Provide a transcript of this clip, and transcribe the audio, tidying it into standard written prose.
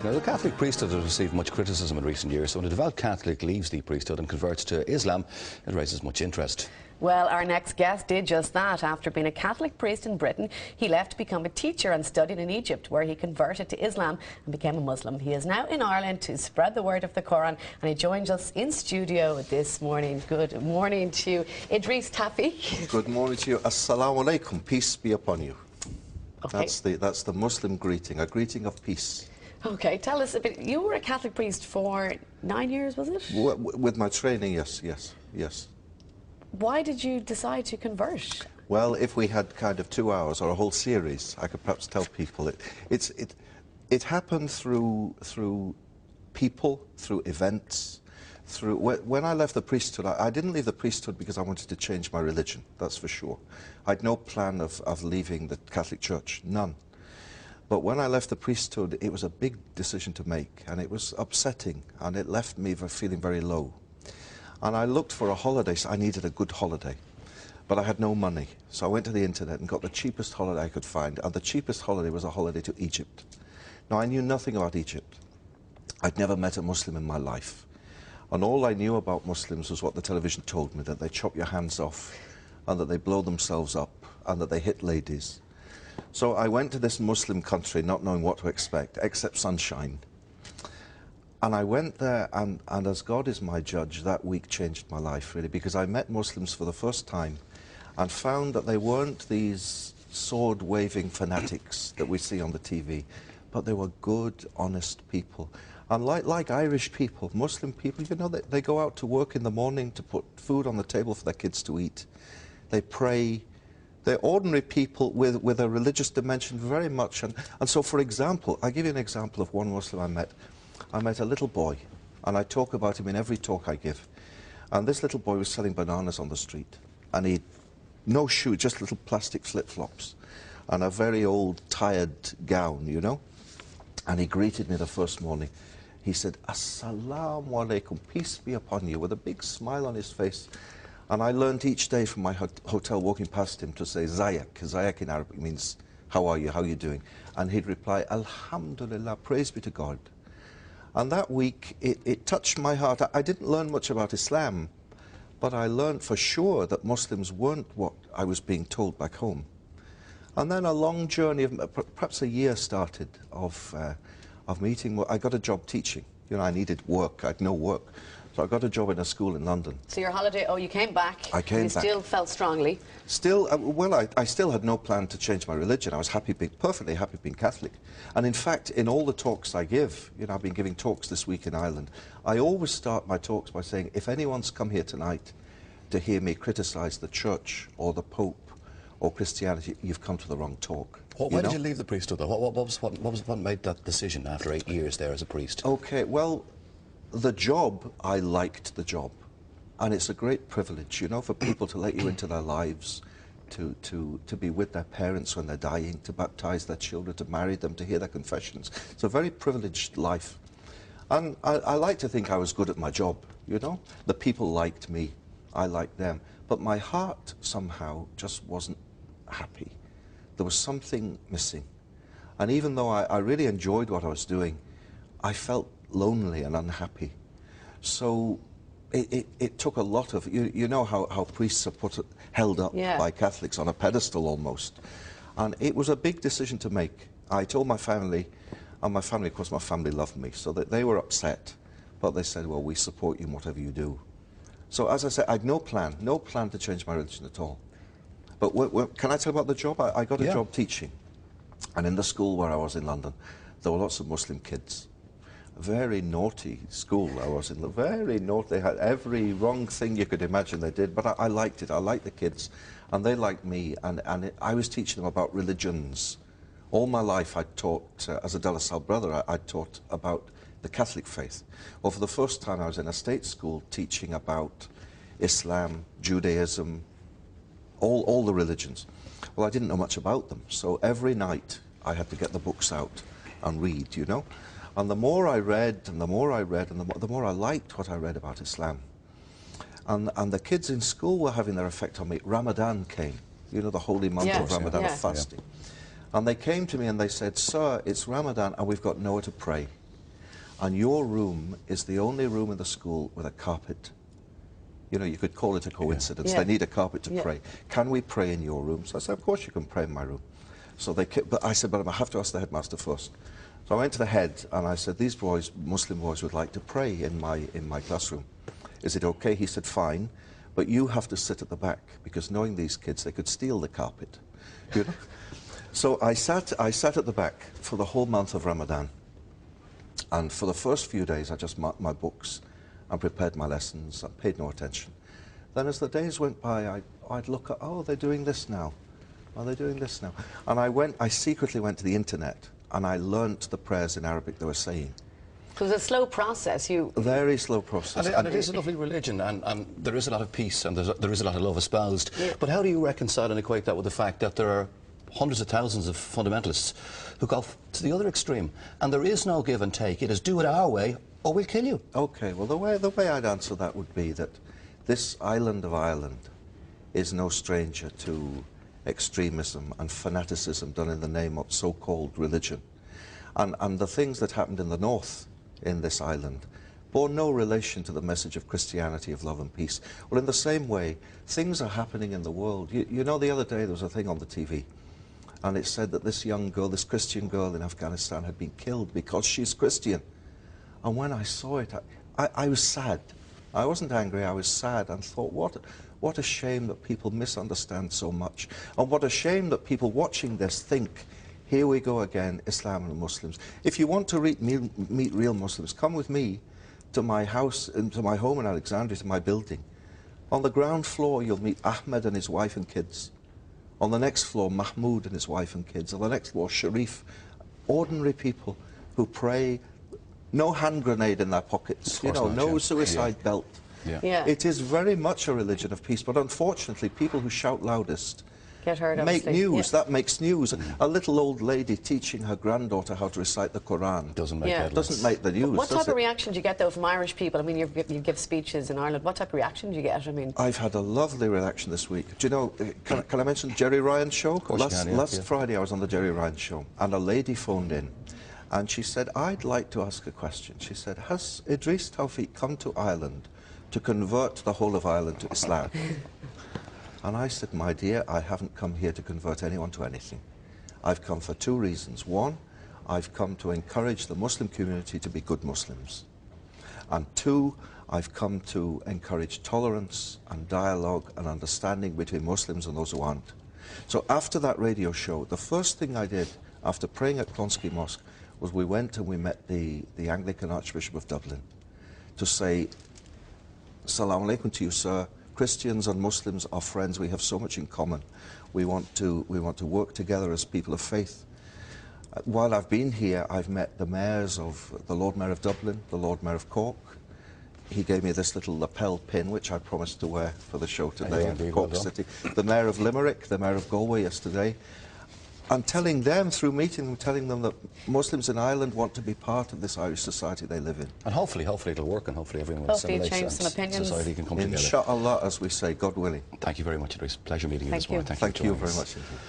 Now, the Catholic priesthood has received much criticism in recent years, so when a devout Catholic leaves the priesthood and converts to Islam, it raises much interest. Well, our next guest did just that. After being a Catholic priest in Britain, he left to become a teacher and studied in Egypt, where he converted to Islam and became a Muslim. He is now in Ireland to spread the word of the Quran, and he joins us in studio this morning. Good morning to you, Idris Tafi. Good morning to you. Assalamu alaikum. Peace be upon you. Okay. That's the Muslim greeting, a greeting of peace. Okay, tell us a bit. You were a Catholic priest for 9 years, was it? With my training, yes. Why did you decide to convert? Well, if we had kind of 2 hours or a whole series, I could perhaps tell people it happened through people, through events, when I left the priesthood. I didn't leave the priesthood because I wanted to change my religion, that's for sure. I had no plan of leaving the Catholic Church, none. But when I left the priesthood, it was a big decision to make, and it was upsetting, and it left me feeling very low. And I looked for a holiday, so I needed a good holiday. But I had no money, so I went to the internet and got the cheapest holiday I could find, and the cheapest holiday was a holiday to Egypt. Now, I knew nothing about Egypt. I'd never met a Muslim in my life. And all I knew about Muslims was what the television told me, that they chop your hands off, and that they blow themselves up, and that they hit ladies. So I went to this Muslim country not knowing what to expect, except sunshine. And I went there, and as God is my judge, that week changed my life, really, because I met Muslims for the first time and found that they weren't these sword-waving fanatics that we see on the TV, but they were good, honest people. And like Irish people, Muslim people, you know, they go out to work in the morning to put food on the table for their kids to eat. They pray. They're ordinary people with a religious dimension very much. And so, for example, I'll give you an example of one Muslim I met. I met a little boy, and I talk about him in every talk I give. And this little boy was selling bananas on the street. And he'd no shoe, just little plastic flip-flops, and a very old, tired gown, you know. And he greeted me the first morning. He said, Assalamu alaikum, peace be upon you, with a big smile on his face. And I learned each day from my hotel, walking past him, to say Zayak. Zayak in Arabic means, how are you, how are you doing? And he'd reply, Alhamdulillah, praise be to God. And that week, it touched my heart. I didn't learn much about Islam, but I learned for sure that Muslims weren't what I was being told back home. And then a long journey, of perhaps a year started, of meeting. I got a job teaching. You know, I needed work. I had no work. So I got a job in a school in London. So your holiday, you came back. I came back. You still felt strongly. Still, I still had no plan to change my religion. I was perfectly happy being Catholic. And in fact, in all the talks I give, you know, I've been giving talks this week in Ireland, I always start my talks by saying, if anyone's come here tonight to hear me criticise the Church or the Pope or Christianity, you've come to the wrong talk. Why did you leave the priesthood, though? What made that decision after 8 years there as a priest? Okay, well, the job, I liked the job. And it's a great privilege, you know, for people to let you into their lives, to be with their parents when they're dying, to baptise their children, to marry them, to hear their confessions. It's a very privileged life. And I like to think I was good at my job, you know. The people liked me, I liked them. But my heart somehow just wasn't happy. There was something missing. And even though I really enjoyed what I was doing, I felt lonely and unhappy. So it took a lot of, you know how priests are held up by Catholics on a pedestal almost. And it was a big decision to make. I told my family, and my family, of course, my family loved me, so that they were upset. But they said, well, we support you in whatever you do. So as I said, I had no plan to change my religion at all. But can I tell you about the job? I got a job teaching. And in the school where I was in London, there were lots of Muslim kids. A very naughty school I was in, very naughty. They had every wrong thing you could imagine they did, but I liked it. I liked the kids, and they liked me, and I was teaching them about religions. All my life I taught, as a De La Salle brother, I taught about the Catholic faith. Well, for the first time I was in a state school teaching about Islam, Judaism, all the religions. Well, I didn't know much about them, so every night I had to get the books out and read, you know. And the more I read, and the more I read, and the more I liked what I read about Islam. And the kids in school were having their effect on me. Ramadan came, you know, the holy month of Ramadan, of fasting. And they came to me and they said, sir, it's Ramadan and we've got nowhere to pray. and your room is the only room in the school with a carpet. You know, you could call it a coincidence. Yeah. They need a carpet to pray. Can we pray in your room? So I said, of course you can pray in my room. So but I said, but I have to ask the headmaster first. So I went to the head and I said, these boys, Muslim boys, would like to pray in my classroom. Is it okay? He said, fine, but you have to sit at the back, because knowing these kids, they could steal the carpet. You know? So I sat at the back for the whole month of Ramadan. And for the first few days, I just marked my books and prepared my lessons and paid no attention. Then as the days went by, I'd look at, oh, they're doing this now. Oh, they're doing this now. And I secretly went to the internet and I learnt the prayers in Arabic they were saying. It was a slow process. Very slow process. And it is a lovely religion, and there is a lot of peace, and there is a lot of love espoused. Yeah. But how do you reconcile and equate that with the fact that there are hundreds of thousands of fundamentalists who go to the other extreme, and there is no give and take? It is do it our way, or we'll kill you. Okay, well, the way I'd answer that would be that this island of Ireland is no stranger to extremism and fanaticism done in the name of so-called religion. And the things that happened in the north in this island bore no relation to the message of Christianity, of love and peace. Well, in the same way, things are happening in the world. You know, the other day there was a thing on the TV, and it said that this young girl, this Christian girl in Afghanistan, had been killed because she's Christian. And when I saw it, I was sad. I wasn't angry, I was sad, and thought, what a shame that people misunderstand so much. And what a shame that people watching this think, here we go again, Islam and Muslims. If you want to meet real Muslims, come with me to my house, to my home in Alexandria, to my building. On the ground floor, you'll meet Ahmed and his wife and kids. On the next floor, Mahmoud and his wife and kids. On the next floor, Sharif. Ordinary people who pray, no hand grenade in their pockets, you know, no suicide belt. Yeah. It is very much a religion of peace, but unfortunately, people who shout loudest get hurt, make news. That makes news. A little old lady teaching her granddaughter how to recite the Quran doesn't make the news. What type of reaction do you get, though, from Irish people? I mean, you give speeches in Ireland. What type of reaction do you get? I mean, I've had a lovely reaction this week. Do you know? Can I mention Jerry Ryan's show? Last Friday, I was on the Jerry Ryan show, and a lady phoned in, and she said, "I'd like to ask a question." She said, "Has Idris Tawfiq come to Ireland to convert the whole of Ireland to Islam?" And I said, "My dear, I haven't come here to convert anyone to anything. I've come for two reasons. One, I've come to encourage the Muslim community to be good Muslims. And two, I've come to encourage tolerance and dialogue and understanding between Muslims and those who aren't." So after that radio show, the first thing I did after praying at Clonskeagh Mosque was we went and we met the Anglican Archbishop of Dublin to say, "Assalamu alaikum to you, sir. Christians and Muslims are friends. We have so much in common. We want to work together as people of faith." While I've been here, I've met the mayors of the Lord Mayor of Dublin, the Lord Mayor of Cork. He gave me this little lapel pin, which I promised to wear for the show today in Cork City. The Mayor of Limerick, the Mayor of Galway yesterday. And telling them, through meeting them, telling them that Muslims in Ireland want to be part of this Irish society they live in. And hopefully it'll work, and hopefully everyone will assimilate, and society can come together. Inshallah, as we say, God willing. Thank you very much, Idris. Pleasure meeting you this morning. Thank you very much indeed.